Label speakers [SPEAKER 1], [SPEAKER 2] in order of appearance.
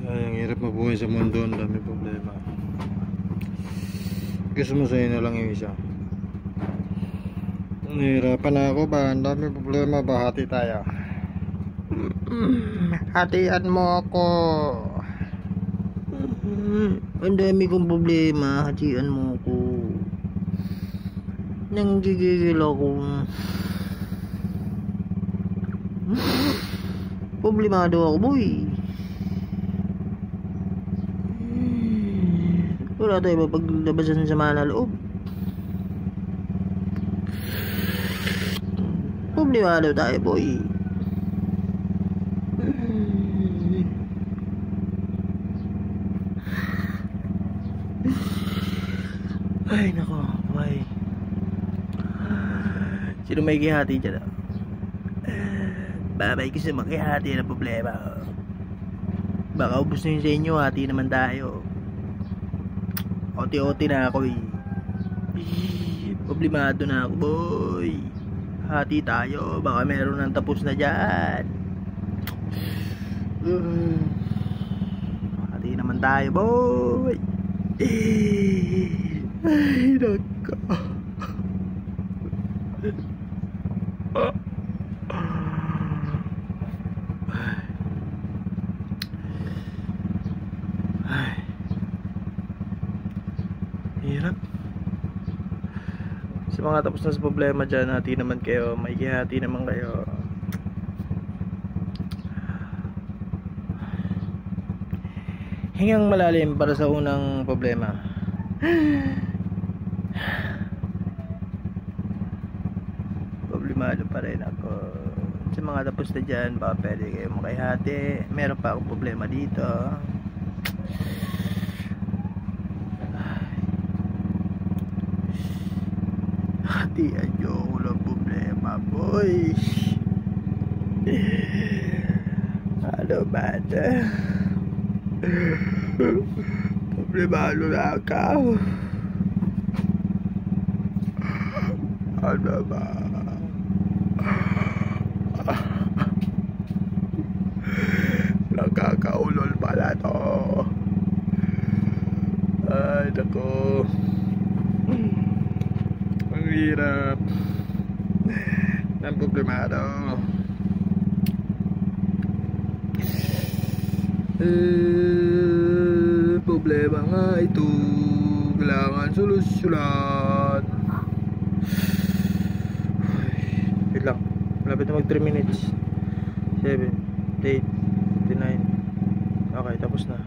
[SPEAKER 1] Ay, ang hirap mabuhay sa mundo, ang dami problema. Gusto mo sa'yo na lang yung isa. Nahihirapan na ako ba? Ang dami problema ba? Hati tayo. Hatian mo ako. Ang dami kong problema. Hatian mo ako. Nanggigigil ako. Problemado ako, boy. Wala tayo mapaglabasan sa mga loob. Problemado tayo, boy. Ay, nako, boy. Sino may kihati dyan? Babay ko sa makihati na problema. Baka ubos na yun sa inyo, hati naman tayo. Oti-oti na ako eh. Problemado na ako, boy. Hati tayo, baka meron nang tapos na dyan. Hati naman tayo, boy. Ay, nako. Hirap. Sa mga tapos na sa problema dyan, hati naman kayo. May hati naman kayo. Hingang malalim para sa unang problema. Problemado pa rin ako. Sa mga tapos na dyan, baka pwede kayo makihati. Meron pa akong problema dito. Hatian nyo ako ng problema, boy. Ano ba na? Problemado na ako. Ano ba? Nakakaulol pala to. Ay, nako. Ang hirap ng problemado. Problema nga ito. Kailangan solusyonan. Wait lang. Malapit na mag 3 minutes. 7, 8, 9. Okay, tapos na.